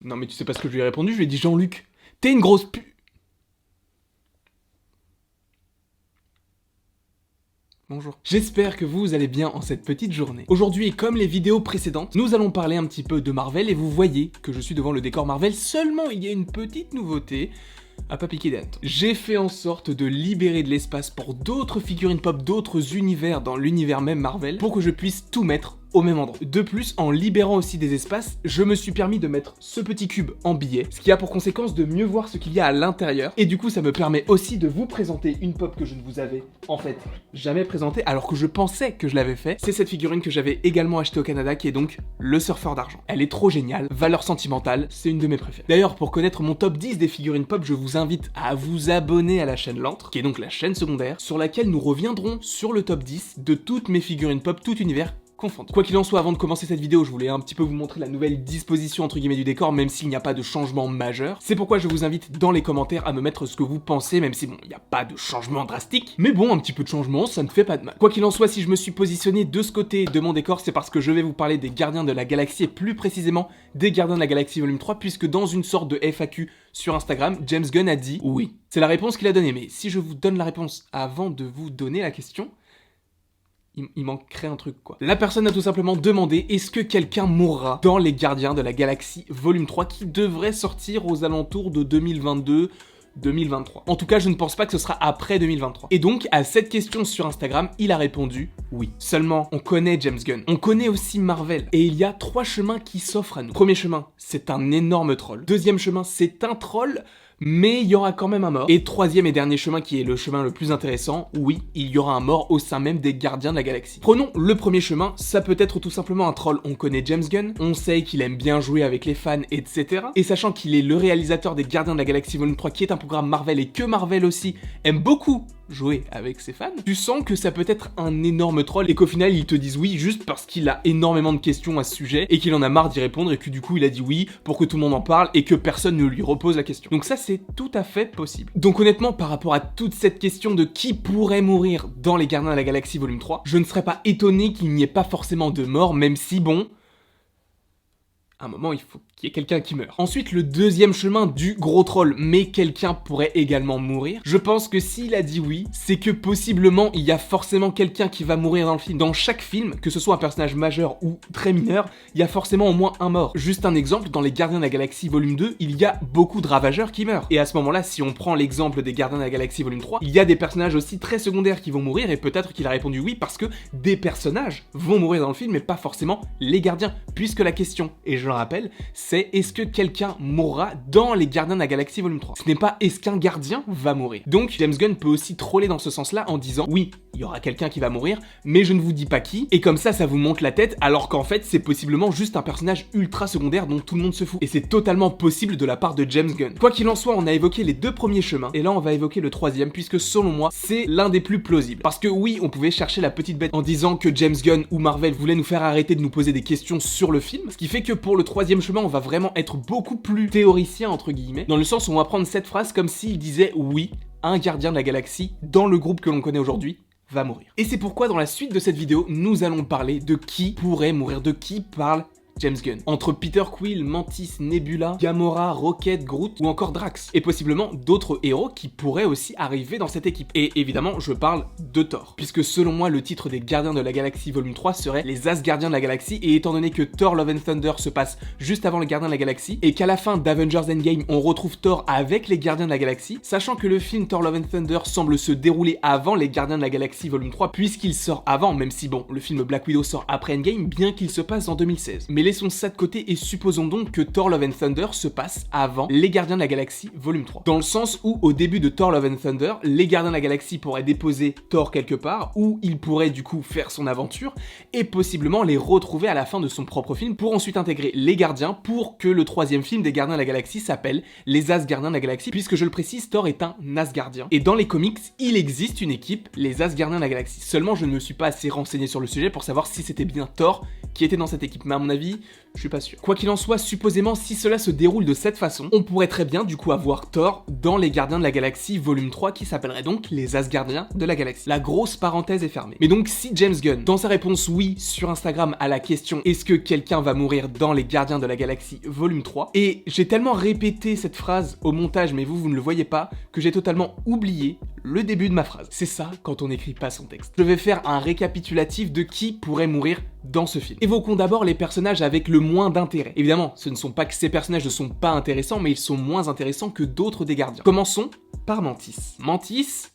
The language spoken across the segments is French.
Non mais tu sais pas ce que je lui ai répondu, je lui ai dit Jean-Luc, t'es une grosse Bonjour. J'espère que vous allez bien en cette petite journée. Aujourd'hui, comme les vidéos précédentes, nous allons parler un petit peu de Marvel et vous voyez que je suis devant le décor Marvel, seulement il y a une petite nouveauté à pas piquer des hannetons. J'ai fait en sorte de libérer de l'espace pour d'autres figurines pop, d'autres univers dans l'univers même Marvel, pour que je puisse tout mettre au même endroit. De plus, en libérant aussi des espaces, je me suis permis de mettre ce petit cube en billet, ce qui a pour conséquence de mieux voir ce qu'il y a à l'intérieur, et du coup ça me permet aussi de vous présenter une pop que je ne vous avais en fait jamais présentée, alors que je pensais que je l'avais fait. C'est cette figurine que j'avais également achetée au Canada, qui est donc le surfeur d'argent. Elle est trop géniale, valeur sentimentale, c'est une de mes préférées. D'ailleurs, pour connaître mon top 10 des figurines pop, je vous invite à vous abonner à la chaîne L'Antre, qui est donc la chaîne secondaire, sur laquelle nous reviendrons sur le top 10 de toutes mes figurines pop, tout univers confondus. Quoi qu'il en soit, avant de commencer cette vidéo, je voulais un petit peu vous montrer la nouvelle disposition entre guillemets du décor, même s'il n'y a pas de changement majeur. C'est pourquoi je vous invite dans les commentaires à me mettre ce que vous pensez, même si bon, il n'y a pas de changement drastique. Mais bon, un petit peu de changement, ça ne fait pas de mal. Quoi qu'il en soit, si je me suis positionné de ce côté de mon décor, c'est parce que je vais vous parler des Gardiens de la Galaxie, et plus précisément des Gardiens de la Galaxie volume 3, puisque dans une sorte de FAQ sur Instagram, James Gunn a dit oui. C'est la réponse qu'il a donnée, mais si je vous donne la réponse avant de vous donner la question, il manquerait un truc quoi. La personne a tout simplement demandé est-ce que quelqu'un mourra dans les Gardiens de la Galaxie volume 3 qui devrait sortir aux alentours de 2022-2023. En tout cas, je ne pense pas que ce sera après 2023. Et donc, à cette question sur Instagram, il a répondu oui. Seulement, on connaît James Gunn, on connaît aussi Marvel, et il y a 3 chemins qui s'offrent à nous. Premier chemin, c'est un énorme troll. Deuxième chemin, c'est un troll, mais il y aura quand même un mort. Et troisième et dernier chemin, qui est le chemin le plus intéressant, oui, il y aura un mort au sein même des Gardiens de la Galaxie. Prenons le premier chemin, ça peut être tout simplement un troll. On connaît James Gunn, on sait qu'il aime bien jouer avec les fans, etc. Et sachant qu'il est le réalisateur des Gardiens de la Galaxie Volume 3, qui est un programme Marvel, et que Marvel aussi aime beaucoup jouer avec ses fans, tu sens que ça peut être un énorme troll et qu'au final ils te disent oui juste parce qu'il a énormément de questions à ce sujet et qu'il en a marre d'y répondre et que du coup il a dit oui pour que tout le monde en parle et que personne ne lui repose la question. Donc ça c'est tout à fait possible. Donc honnêtement, par rapport à toute cette question de qui pourrait mourir dans les Gardiens de la Galaxie volume 3, je ne serais pas étonné qu'il n'y ait pas forcément de mort, même si bon, à un moment, il faut qu'il y ait quelqu'un qui meurt. Ensuite, le deuxième chemin du gros troll, mais quelqu'un pourrait également mourir. Je pense que s'il a dit oui, c'est que possiblement, il y a forcément quelqu'un qui va mourir dans le film. Dans chaque film, que ce soit un personnage majeur ou très mineur, il y a forcément au moins un mort. Juste un exemple, dans les Gardiens de la Galaxie volume 2, il y a beaucoup de ravageurs qui meurent. Et à ce moment-là, si on prend l'exemple des Gardiens de la Galaxie volume 3, il y a des personnages aussi très secondaires qui vont mourir, et peut-être qu'il a répondu oui parce que des personnages vont mourir dans le film, mais pas forcément les gardiens, puisque la question, et je le rappelle, c'est est-ce que quelqu'un mourra dans les Gardiens de la Galaxie volume 3. Ce n'est pas est-ce qu'un gardien va mourir. Donc James Gunn peut aussi troller dans ce sens-là en disant oui, il y aura quelqu'un qui va mourir, mais je ne vous dis pas qui, et comme ça vous monte la tête, alors qu'en fait c'est possiblement juste un personnage ultra secondaire dont tout le monde se fout. Et c'est totalement possible de la part de James Gunn. Quoi qu'il en soit, on a évoqué les 2 premiers chemins, et là on va évoquer le troisième, puisque selon moi, c'est l'un des plus plausibles. Parce que oui, on pouvait chercher la petite bête en disant que James Gunn ou Marvel voulaient nous faire arrêter de nous poser des questions sur le film, ce qui fait que pour le troisième chemin, on va vraiment être beaucoup plus théoricien entre guillemets, dans le sens où on va prendre cette phrase comme s'il disait oui, un gardien de la galaxie dans le groupe que l'on connaît aujourd'hui va mourir. Et c'est pourquoi dans la suite de cette vidéo, nous allons parler de qui pourrait mourir, de qui parle James Gunn. Entre Peter Quill, Mantis, Nebula, Gamora, Rocket, Groot ou encore Drax. Et possiblement d'autres héros qui pourraient aussi arriver dans cette équipe. Et évidemment, je parle de Thor. Puisque selon moi, le titre des Gardiens de la Galaxie volume 3 serait les Asgardiens de la Galaxie. Et étant donné que Thor Love and Thunder se passe juste avant les Gardiens de la Galaxie, et qu'à la fin d'Avengers Endgame, on retrouve Thor avec les Gardiens de la Galaxie, sachant que le film Thor Love and Thunder semble se dérouler avant les Gardiens de la Galaxie volume 3, puisqu'il sort avant, même si bon, le film Black Widow sort après Endgame, bien qu'il se passe en 2016. Mais laissons ça de côté et supposons donc que Thor Love and Thunder se passe avant les Gardiens de la Galaxie volume 3. Dans le sens où au début de Thor Love and Thunder, les Gardiens de la Galaxie pourraient déposer Thor quelque part, où il pourrait du coup faire son aventure et possiblement les retrouver à la fin de son propre film pour ensuite intégrer les Gardiens pour que le troisième film des Gardiens de la Galaxie s'appelle les Asgardiens de la Galaxie, puisque je le précise, Thor est un Asgardien. Et dans les comics, il existe une équipe, les Asgardiens de la Galaxie. Seulement je ne me suis pas assez renseigné sur le sujet pour savoir si c'était bien Thor qui était dans cette équipe, mais à mon avis, Galaxie, je suis pas sûr. Quoi qu'il en soit, supposément, si cela se déroule de cette façon, on pourrait très bien du coup avoir Thor dans les Gardiens de la Galaxie volume 3 qui s'appellerait donc les Asgardiens de la Galaxie. La grosse parenthèse est fermée. Mais donc si James Gunn, dans sa réponse oui sur Instagram à la question est-ce que quelqu'un va mourir dans les Gardiens de la Galaxie volume 3, et j'ai tellement répété cette phrase au montage, mais vous ne le voyez pas, que j'ai totalement oublié le début de ma phrase. C'est ça quand on n'écrit pas son texte. Je vais faire un récapitulatif de qui pourrait mourir dans ce film. Évoquons d'abord les personnages avec le moins d'intérêt. Évidemment, ce ne sont pas que ces personnages ne sont pas intéressants, mais ils sont moins intéressants que d'autres des Gardiens. Commençons par Mantis. Mantis...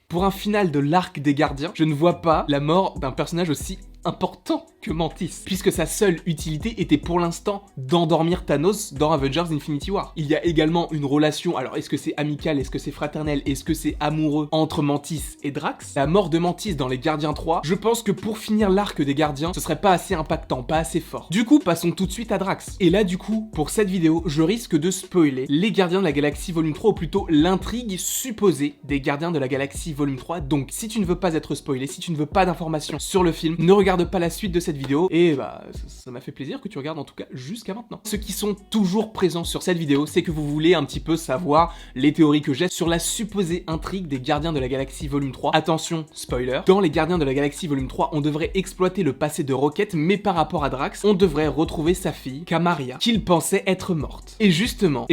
Pour un final de l'arc des Gardiens, je ne vois pas la mort d'un personnage aussi important que Mantis, puisque sa seule utilité était pour l'instant d'endormir Thanos dans Avengers Infinity War. Il y a également une relation, alors est-ce que c'est amical, est-ce que c'est fraternel, est-ce que c'est amoureux entre Mantis et Drax? La mort de Mantis dans les Gardiens 3, je pense que pour finir l'arc des Gardiens, ce serait pas assez impactant, pas assez fort. Du coup, passons tout de suite à Drax. Et là du coup, pour cette vidéo, je risque de spoiler les Gardiens de la Galaxie volume 3, ou plutôt l'intrigue supposée des Gardiens de la Galaxie volume 3, donc si tu ne veux pas être spoilé, si tu ne veux pas d'informations sur le film, ne regarde pas la suite de cette vidéo, et bah ça m'a fait plaisir que tu regardes en tout cas jusqu'à maintenant. Ceux qui sont toujours présents sur cette vidéo, c'est que vous voulez un petit peu savoir les théories que j'ai sur la supposée intrigue des Gardiens de la Galaxie volume 3. Attention, spoiler, dans les Gardiens de la Galaxie volume 3, on devrait exploiter le passé de Rocket, mais par rapport à Drax, on devrait retrouver sa fille, Kamaria, qu'il pensait être morte. Et justement,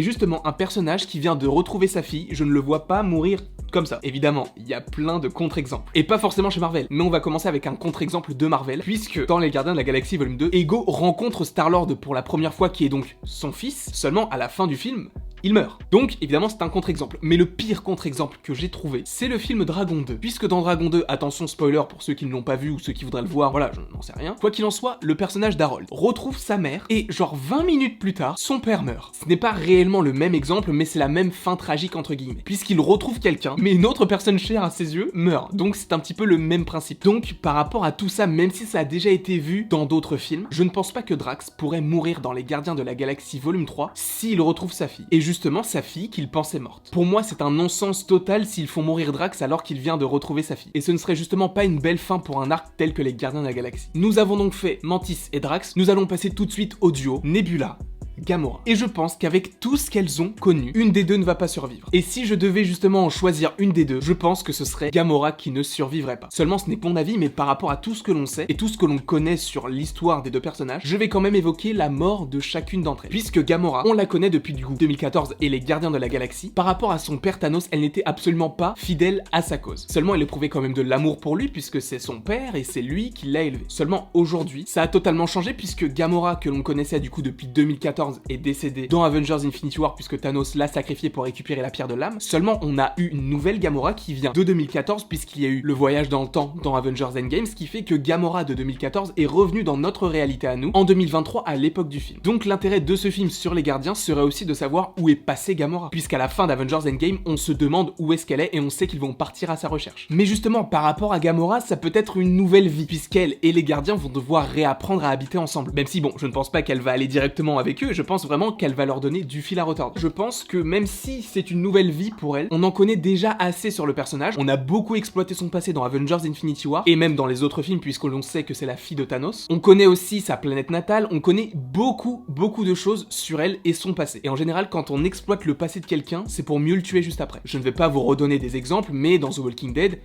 un personnage qui vient de retrouver sa fille, je ne le vois pas mourir comme ça. Évidemment, il y a plein de contre-exemples. Et pas forcément chez Marvel, mais on va commencer avec un contre-exemple de Marvel, puisque dans les Gardiens de la Galaxie volume 2, Ego rencontre Star-Lord pour la première fois, qui est donc son fils. Seulement, à la fin du film, il meurt. Donc, évidemment, c'est un contre-exemple. Mais le pire contre-exemple que j'ai trouvé, c'est le film Dragon 2. Puisque dans Dragon 2, attention spoiler pour ceux qui ne l'ont pas vu ou ceux qui voudraient le voir, voilà, je n'en sais rien. Quoi qu'il en soit, le personnage d'Harold retrouve sa mère et genre 20 minutes plus tard, son père meurt. Ce n'est pas réellement le même exemple, mais c'est la même fin tragique entre guillemets. Puisqu'il retrouve quelqu'un, mais une autre personne chère à ses yeux meurt. Donc c'est un petit peu le même principe. Donc, par rapport à tout ça, même si ça a déjà été vu dans d'autres films, je ne pense pas que Drax pourrait mourir dans les Gardiens de la Galaxie volume 3 s'il retrouve sa fille. Et justement, sa fille qu'il pensait morte. Pour moi, c'est un non-sens total s'ils font mourir Drax alors qu'il vient de retrouver sa fille. Et ce ne serait justement pas une belle fin pour un arc tel que les Gardiens de la Galaxie. Nous avons donc fait Mantis et Drax, nous allons passer tout de suite au duo Nebula, Gamora. Et je pense qu'avec tout ce qu'elles ont connu, une des deux ne va pas survivre. Et si je devais justement en choisir une des deux, je pense que ce serait Gamora qui ne survivrait pas. Seulement ce n'est pas mon avis, mais par rapport à tout ce que l'on sait et tout ce que l'on connaît sur l'histoire des deux personnages, je vais quand même évoquer la mort de chacune d'entre elles. Puisque Gamora, on la connaît depuis du coup 2014 et les Gardiens de la Galaxie, par rapport à son père Thanos, elle n'était absolument pas fidèle à sa cause. Seulement elle éprouvait quand même de l'amour pour lui puisque c'est son père et c'est lui qui l'a élevé. Seulement aujourd'hui, ça a totalement changé puisque Gamora, que l'on connaissait du coup depuis 2014, est décédée dans Avengers Infinity War puisque Thanos l'a sacrifié pour récupérer la pierre de l'âme. Seulement on a eu une nouvelle Gamora qui vient de 2014 puisqu'il y a eu le voyage dans le temps dans Avengers Endgame, ce qui fait que Gamora de 2014 est revenue dans notre réalité à nous en 2023 à l'époque du film. Donc l'intérêt de ce film sur les Gardiens serait aussi de savoir où est passée Gamora, puisqu'à la fin d'Avengers Endgame on se demande où est-ce qu'elle est et on sait qu'ils vont partir à sa recherche. Mais justement par rapport à Gamora, ça peut être une nouvelle vie puisqu'elle et les Gardiens vont devoir réapprendre à habiter ensemble. Même si bon, je ne pense pas qu'elle va aller directement avec eux, je pense vraiment qu'elle va leur donner du fil à retordre. Je pense que même si c'est une nouvelle vie pour elle, on en connaît déjà assez sur le personnage, on a beaucoup exploité son passé dans Avengers Infinity War, et même dans les autres films puisque l'on sait que c'est la fille de Thanos. On connaît aussi sa planète natale, on connaît beaucoup de choses sur elle et son passé. Et en général, quand on exploite le passé de quelqu'un, c'est pour mieux le tuer juste après. Je ne vais pas vous redonner des exemples, mais dans The Walking Dead,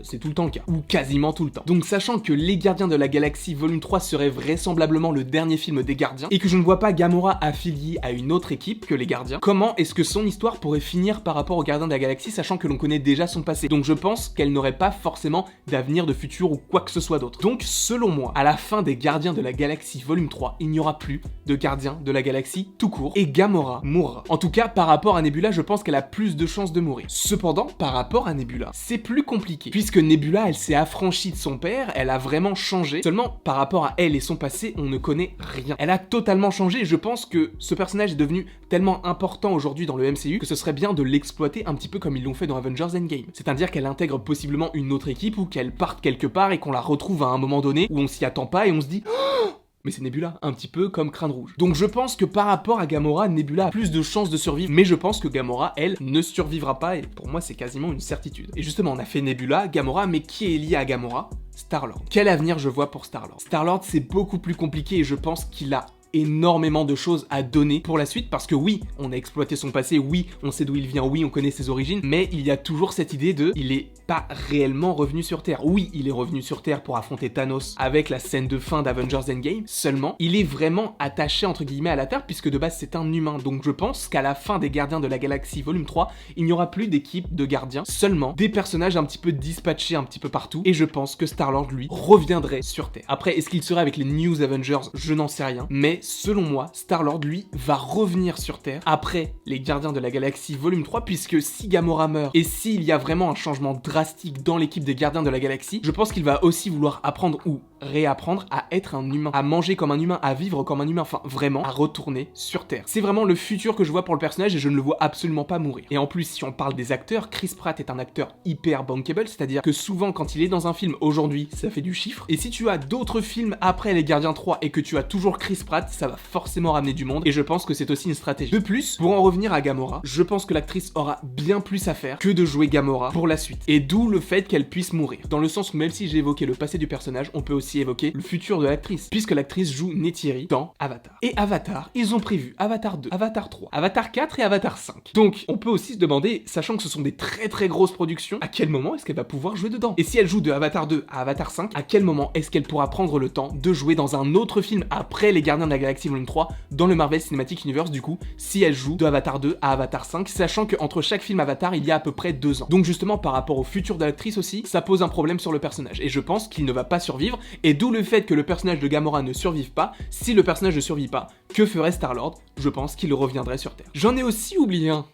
c'est tout le temps le cas, ou quasiment tout le temps. Donc sachant que Les Gardiens de la Galaxie volume 3 serait vraisemblablement le dernier film des Gardiens, et que je ne vois pas Gamora affiliée à une autre équipe que les Gardiens, comment est-ce que son histoire pourrait finir par rapport aux Gardiens de la Galaxie, sachant que l'on connaît déjà son passé? Donc je pense qu'elle n'aurait pas forcément d'avenir, de futur ou quoi que ce soit d'autre. Donc selon moi, à la fin des Gardiens de la Galaxie volume 3, il n'y aura plus de Gardiens de la Galaxie tout court, et Gamora mourra. En tout cas, par rapport à Nebula, je pense qu'elle a plus de chances de mourir. Cependant, par rapport à Nebula, c'est plus compliqué, puisque Nebula, elle s'est affranchie de son père, elle a vraiment changé. Seulement, par rapport à elle et son passé, on ne connaît rien. Elle a totalement changé et je pense que ce personnage est devenu tellement important aujourd'hui dans le MCU que ce serait bien de l'exploiter un petit peu comme ils l'ont fait dans Avengers Endgame. C'est-à-dire qu'elle intègre possiblement une autre équipe ou qu'elle parte quelque part et qu'on la retrouve à un moment donné où on s'y attend pas et on se dit Mais c'est Nebula, un petit peu comme Crâne Rouge. Donc je pense que par rapport à Gamora, Nebula a plus de chances de survivre, mais je pense que Gamora, elle, ne survivra pas, et pour moi c'est quasiment une certitude. Et justement, on a fait Nebula, Gamora, mais qui est lié à Gamora? Star-Lord. Quel avenir je vois pour Star-Lord? Star-Lord, c'est beaucoup plus compliqué et je pense qu'il a énormément de choses à donner pour la suite, parce que oui, on a exploité son passé, oui, on sait d'où il vient, oui, on connaît ses origines, mais il y a toujours cette idée de il est pas réellement revenu sur Terre. Oui, il est revenu sur Terre pour affronter Thanos avec la scène de fin d'Avengers Endgame, seulement il est vraiment attaché entre guillemets à la Terre puisque de base c'est un humain. Donc je pense qu'à la fin des Gardiens de la Galaxie volume 3, il n'y aura plus d'équipe de gardiens, seulement des personnages un petit peu dispatchés un petit peu partout, et je pense que Star-Lord lui reviendrait sur Terre. Après, est-ce qu'il serait avec les New Avengers? Je n'en sais rien, mais selon moi, Star-Lord lui va revenir sur Terre après les Gardiens de la Galaxie volume 3, puisque si Gamora meurt et s'il y a vraiment un changement drastique dans l'équipe des Gardiens de la Galaxie, je pense qu'il va aussi vouloir apprendre ou réapprendre à être un humain, à manger comme un humain, à vivre comme un humain, enfin vraiment à retourner sur Terre. C'est vraiment le futur que je vois pour le personnage et je ne le vois absolument pas mourir. Et en plus, si on parle des acteurs, Chris Pratt est un acteur hyper bankable, c'est-à-dire que souvent quand il est dans un film aujourd'hui, ça fait du chiffre, et si tu as d'autres films après les Gardiens 3 et que tu as toujours Chris Pratt, ça va forcément ramener du monde, et je pense que c'est aussi une stratégie. De plus, pour en revenir à Gamora, je pense que l'actrice aura bien plus à faire que de jouer Gamora pour la suite, et d'où le fait qu'elle puisse mourir. Dans le sens où même si j'ai évoqué le passé du personnage, on peut aussi évoquer le futur de l'actrice, puisque l'actrice joue Neytiri dans Avatar. Et Avatar, ils ont prévu Avatar 2, Avatar 3, Avatar 4 et Avatar 5. Donc, on peut aussi se demander, sachant que ce sont des très très grosses productions, à quel moment est-ce qu'elle va pouvoir jouer dedans? Et si elle joue de Avatar 2 à Avatar 5, à quel moment est-ce qu'elle pourra prendre le temps de jouer dans un autre film après les Gardiens de la Galaxie volume 3 dans le Marvel Cinematic Universe, du coup, si elle joue de Avatar 2 à Avatar 5, sachant qu'entre chaque film Avatar, il y a à peu près 2 ans. Donc justement, par rapport au futur de l'actrice aussi, ça pose un problème sur le personnage, et je pense qu'il ne va pas survivre, et d'où le fait que le personnage de Gamora ne survive pas. Si le personnage ne survit pas, que ferait Star-Lord? Je pense qu'il reviendrait sur Terre. J'en ai aussi oublié un.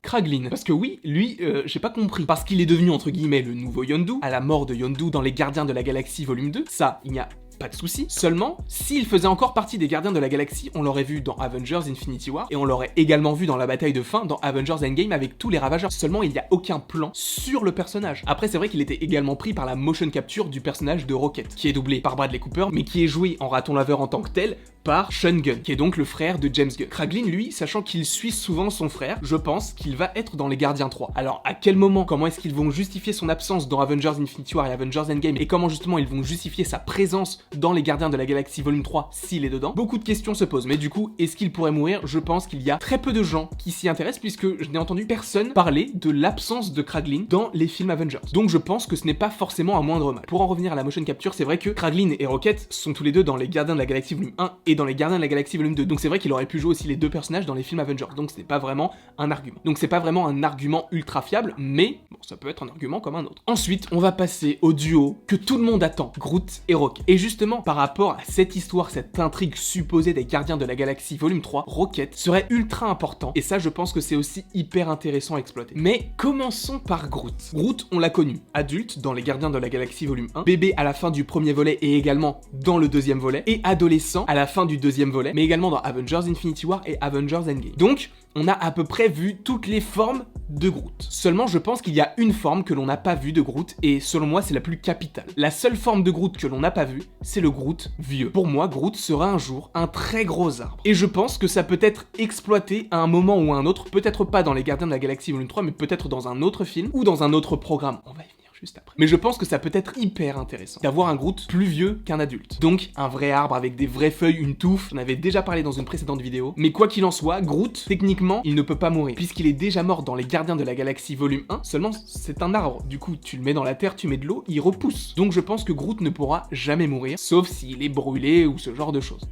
Kraglin. Parce que oui, lui, j'ai pas compris. Parce qu'il est devenu, entre guillemets, le nouveau Yondu, à la mort de Yondu dans les Gardiens de la Galaxie volume 2, ça, il n'y a pas de souci. Seulement, s'il faisait encore partie des Gardiens de la Galaxie, on l'aurait vu dans Avengers Infinity War, et on l'aurait également vu dans la bataille de fin dans Avengers Endgame avec tous les Ravageurs. Seulement, il n'y a aucun plan sur le personnage. Après, c'est vrai qu'il était également pris par la motion capture du personnage de Rocket, qui est doublé par Bradley Cooper, mais qui est joué en raton laveur en tant que tel par Sean Gunn, qui est donc le frère de James Gunn. Kraglin, lui, sachant qu'il suit souvent son frère, je pense qu'il va être dans les Gardiens 3. Alors, à quel moment, comment est-ce qu'ils vont justifier son absence dans Avengers Infinity War et Avengers Endgame, et comment justement ils vont justifier sa présence dans les Gardiens de la Galaxie volume 3 s'il est dedans? Beaucoup de questions se posent, mais du coup, est-ce qu'il pourrait mourir? Je pense qu'il y a très peu de gens qui s'y intéressent, puisque je n'ai entendu personne parler de l'absence de Kraglin dans les films Avengers. Donc je pense que ce n'est pas forcément un moindre mal. Pour en revenir à la motion capture, c'est vrai que Kraglin et Rocket sont tous les deux dans les Gardiens de la Galaxie volume 1 et dans les Gardiens de la Galaxie volume 2, donc c'est vrai qu'il aurait pu jouer aussi les deux personnages dans les films Avengers, donc ce n'est pas vraiment un argument. Donc c'est pas vraiment un argument ultra fiable, mais bon, ça peut être un argument comme un autre. Ensuite, on va passer au duo que tout le monde attend, Groot et Rocket. Et justement, par rapport à cette histoire, cette intrigue supposée des Gardiens de la Galaxie volume 3, Rocket serait ultra important, et ça je pense que c'est aussi hyper intéressant à exploiter. Mais commençons par Groot. Groot, on l'a connu, adulte dans les Gardiens de la Galaxie volume 1, bébé à la fin du premier volet et également dans le deuxième volet, et adolescent à la fin du deuxième volet, mais également dans Avengers Infinity War et Avengers Endgame. Donc, on a à peu près vu toutes les formes de Groot. Seulement, je pense qu'il y a une forme que l'on n'a pas vue de Groot, et selon moi, c'est la plus capitale. La seule forme de Groot que l'on n'a pas vue, c'est le Groot vieux. Pour moi, Groot sera un jour un très gros arbre. Et je pense que ça peut être exploité à un moment ou à un autre, peut-être pas dans les Gardiens de la Galaxie volume 3, mais peut-être dans un autre film ou dans un autre programme. On va y venir juste après. Mais je pense que ça peut être hyper intéressant d'avoir un Groot plus vieux qu'un adulte. Donc, un vrai arbre avec des vraies feuilles, une touffe. J'en avais déjà parlé dans une précédente vidéo. Mais quoi qu'il en soit, Groot, techniquement, il ne peut pas mourir, puisqu'il est déjà mort dans les Gardiens de la Galaxie volume 1. Seulement, c'est un arbre. Du coup, tu le mets dans la terre, tu mets de l'eau, il repousse. Donc je pense que Groot ne pourra jamais mourir, sauf s'il est brûlé ou ce genre de choses,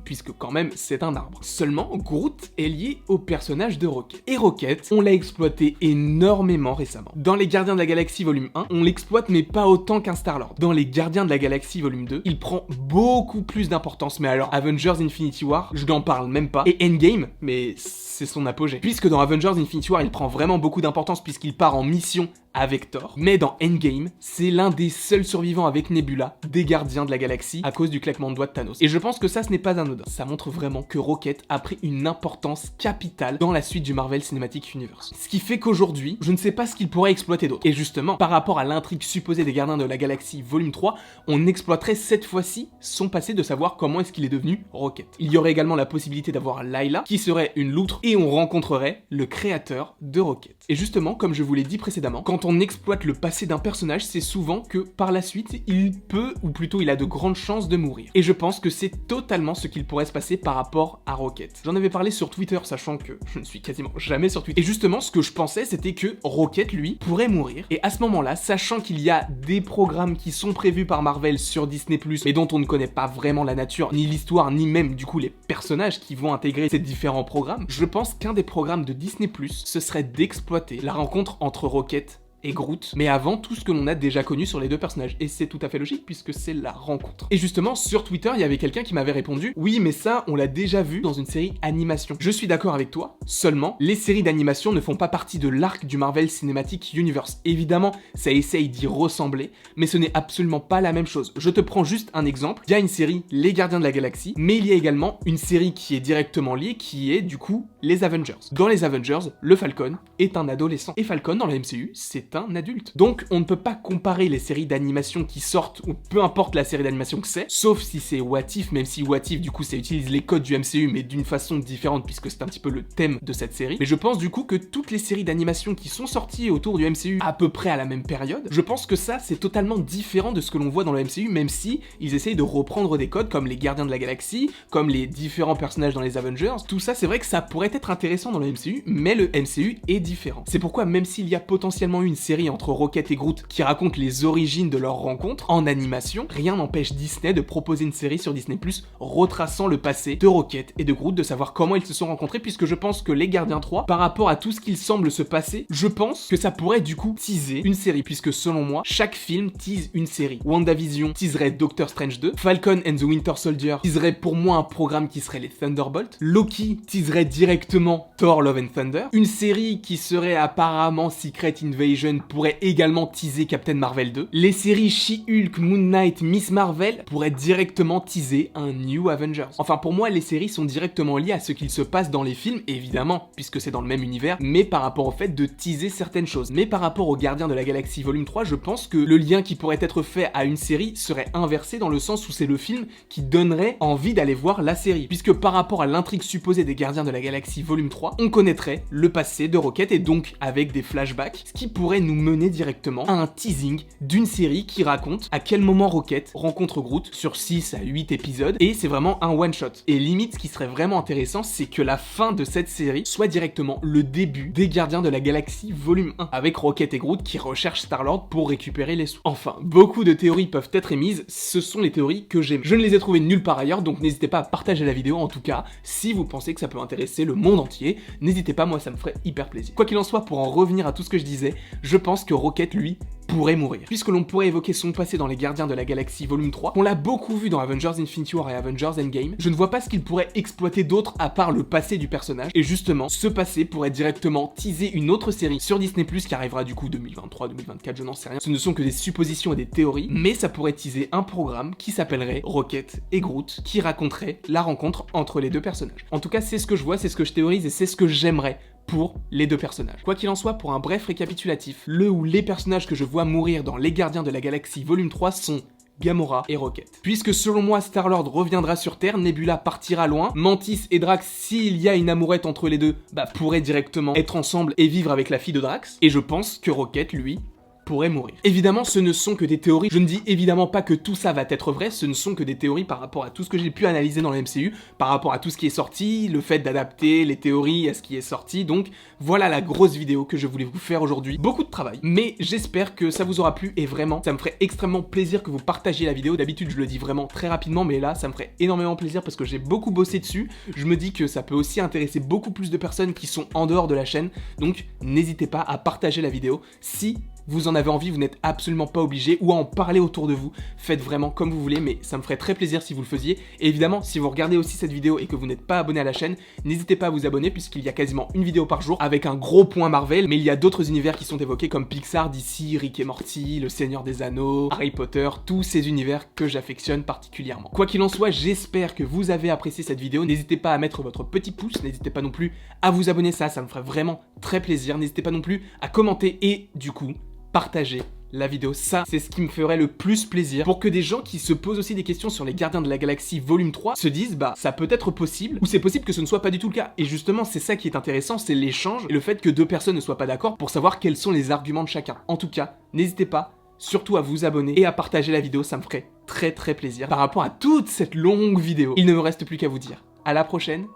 puisque quand même, c'est un arbre. Seulement, Groot est lié au personnage de Rocket. Et Rocket, on l'a exploité énormément récemment. Dans les Gardiens de la Galaxie volume 1, on l'exploite mais pas autant qu'un Star-Lord. Dans les Gardiens de la Galaxie volume 2, il prend beaucoup plus d'importance, mais alors Avengers Infinity War, je n'en parle même pas, et Endgame, mais c'est son apogée. Puisque dans Avengers Infinity War, il prend vraiment beaucoup d'importance puisqu'il part en mission avec Thor, mais dans Endgame, c'est l'un des seuls survivants avec Nebula des Gardiens de la Galaxie à cause du claquement de doigts de Thanos. Et je pense que ça, ce n'est pas anodin. Ça montre vraiment que Rocket a pris une importance capitale dans la suite du Marvel Cinematic Universe. Ce qui fait qu'aujourd'hui, je ne sais pas ce qu'il pourrait exploiter d'autre. Et justement, par rapport à l'intrigue supposée des Gardiens de la Galaxie volume 3, on exploiterait cette fois-ci son passé, de savoir comment est-ce qu'il est devenu Rocket. Il y aurait également la possibilité d'avoir Layla, qui serait une loutre, et on rencontrerait le créateur de Rocket. Et justement, comme je vous l'ai dit précédemment, quand on exploite le passé d'un personnage, c'est souvent que par la suite, il peut, ou plutôt il a de grandes chances de mourir. Et je pense que c'est totalement ce qu'il pourrait se passer par rapport à Rocket. J'en avais parlé sur Twitter, sachant que je ne suis quasiment jamais sur Twitter. Et justement, ce que je pensais, c'était que Rocket, lui, pourrait mourir. Et à ce moment-là, sachant qu'il y a des programmes qui sont prévus par Marvel sur Disney+, mais dont on ne connaît pas vraiment la nature, ni l'histoire, ni même du coup les personnages qui vont intégrer ces différents programmes, je pense qu'un des programmes de Disney+, ce serait d'exploiter la rencontre entre Rocket et Groot, mais avant tout ce que l'on a déjà connu sur les deux personnages, et c'est tout à fait logique puisque c'est la rencontre. Et justement, sur Twitter, il y avait quelqu'un qui m'avait répondu « Oui, mais ça, on l'a déjà vu dans une série animation. » Je suis d'accord avec toi, seulement, les séries d'animation ne font pas partie de l'arc du Marvel Cinematic Universe. Évidemment, ça essaye d'y ressembler, mais ce n'est absolument pas la même chose. Je te prends juste un exemple, il y a une série Les Gardiens de la Galaxie, mais il y a également une série qui est directement liée, qui est du coup les Avengers. Dans les Avengers, le Falcon est un adolescent, et Falcon dans la MCU, c'est un adulte. Donc on ne peut pas comparer les séries d'animation qui sortent, ou peu importe la série d'animation que c'est, sauf si c'est What If, même si What If du coup ça utilise les codes du MCU mais d'une façon différente puisque c'est un petit peu le thème de cette série. Mais je pense du coup que toutes les séries d'animation qui sont sorties autour du MCU à peu près à la même période, je pense que ça c'est totalement différent de ce que l'on voit dans le MCU, même si ils essayent de reprendre des codes comme les Gardiens de la Galaxie, comme les différents personnages dans les Avengers. Tout ça c'est vrai que ça pourrait être intéressant dans le MCU, mais le MCU est différent. C'est pourquoi même s'il y a potentiellement une série entre Rocket et Groot qui raconte les origines de leur rencontre en animation, rien n'empêche Disney de proposer une série sur Disney+, retraçant le passé de Rocket et de Groot, de savoir comment ils se sont rencontrés, puisque je pense que les Gardiens 3, par rapport à tout ce qu'il semble se passer, je pense que ça pourrait du coup teaser une série, puisque selon moi, chaque film tease une série. WandaVision teaserait Doctor Strange 2, Falcon and the Winter Soldier teaserait pour moi un programme qui serait les Thunderbolts, Loki teaserait directement Thor Love and Thunder, une série qui serait apparemment Secret Invasion pourrait également teaser Captain Marvel 2, les séries She-Hulk, Moon Knight, Miss Marvel pourraient directement teaser un New Avengers. Enfin pour moi les séries sont directement liées à ce qu'il se passe dans les films, évidemment, puisque c'est dans le même univers, mais par rapport au fait de teaser certaines choses. Mais par rapport aux Gardiens de la Galaxie volume 3, je pense que le lien qui pourrait être fait à une série serait inversé dans le sens où c'est le film qui donnerait envie d'aller voir la série, puisque par rapport à l'intrigue supposée des Gardiens de la Galaxie volume 3, on connaîtrait le passé de Rocket et donc avec des flashbacks, ce qui pourrait nous mener directement à un teasing d'une série qui raconte à quel moment Rocket rencontre Groot sur 6 à 8 épisodes, et c'est vraiment un one shot. Et limite, ce qui serait vraiment intéressant, c'est que la fin de cette série soit directement le début des Gardiens de la Galaxie volume 1, avec Rocket et Groot qui recherchent Star-Lord pour récupérer les sous. Enfin, beaucoup de théories peuvent être émises, ce sont les théories que j'aime. Je ne les ai trouvées nulle part ailleurs, donc n'hésitez pas à partager la vidéo, en tout cas, si vous pensez que ça peut intéresser le monde entier, n'hésitez pas, moi ça me ferait hyper plaisir. Quoi qu'il en soit, pour en revenir à tout ce que je disais, je pense que Rocket, lui, pourrait mourir. Puisque l'on pourrait évoquer son passé dans les Gardiens de la Galaxie volume 3, on l'a beaucoup vu dans Avengers Infinity War et Avengers Endgame, je ne vois pas ce qu'il pourrait exploiter d'autre à part le passé du personnage, et justement, ce passé pourrait directement teaser une autre série sur Disney+, qui arrivera du coup 2023, 2024, je n'en sais rien, ce ne sont que des suppositions et des théories, mais ça pourrait teaser un programme qui s'appellerait Rocket et Groot, qui raconterait la rencontre entre les deux personnages. En tout cas, c'est ce que je vois, c'est ce que je théorise et c'est ce que j'aimerais pour les deux personnages. Quoi qu'il en soit, pour un bref récapitulatif, le ou les personnages que je vois mourir dans Les Gardiens de la Galaxie volume 3 sont Gamora et Rocket. Puisque selon moi, Star-Lord reviendra sur Terre, Nebula partira loin, Mantis et Drax, s'il y a une amourette entre les deux, pourraient directement être ensemble et vivre avec la fille de Drax, et je pense que Rocket, lui, pourrait mourir. Évidemment, ce ne sont que des théories. Je ne dis évidemment pas que tout ça va être vrai, ce ne sont que des théories par rapport à tout ce que j'ai pu analyser dans le MCU, par rapport à tout ce qui est sorti, le fait d'adapter les théories à ce qui est sorti. Donc voilà la grosse vidéo que je voulais vous faire aujourd'hui. Beaucoup de travail, mais j'espère que ça vous aura plu et vraiment, ça me ferait extrêmement plaisir que vous partagiez la vidéo. D'habitude, je le dis vraiment très rapidement, mais là, ça me ferait énormément plaisir parce que j'ai beaucoup bossé dessus. Je me dis que ça peut aussi intéresser beaucoup plus de personnes qui sont en dehors de la chaîne. Donc n'hésitez pas à partager la vidéo si vous en avez envie, vous n'êtes absolument pas obligé, ou à en parler autour de vous. Faites vraiment comme vous voulez, mais ça me ferait très plaisir si vous le faisiez. Et évidemment, si vous regardez aussi cette vidéo et que vous n'êtes pas abonné à la chaîne, n'hésitez pas à vous abonner puisqu'il y a quasiment une vidéo par jour avec un gros point Marvel, mais il y a d'autres univers qui sont évoqués comme Pixar, DC, Rick et Morty, Le Seigneur des Anneaux, Harry Potter, tous ces univers que j'affectionne particulièrement. Quoi qu'il en soit, j'espère que vous avez apprécié cette vidéo. N'hésitez pas à mettre votre petit pouce, n'hésitez pas non plus à vous abonner, ça me ferait vraiment très plaisir. N'hésitez pas non plus à commenter et du coup, partager la vidéo. Ça, c'est ce qui me ferait le plus plaisir pour que des gens qui se posent aussi des questions sur les Gardiens de la Galaxie volume 3 se disent bah ça peut être possible ou c'est possible que ce ne soit pas du tout le cas. Et justement, c'est ça qui est intéressant, c'est l'échange et le fait que deux personnes ne soient pas d'accord pour savoir quels sont les arguments de chacun. En tout cas, n'hésitez pas surtout à vous abonner et à partager la vidéo, ça me ferait très plaisir par rapport à toute cette longue vidéo. Il ne me reste plus qu'à vous dire à la prochaine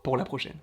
pour la prochaine.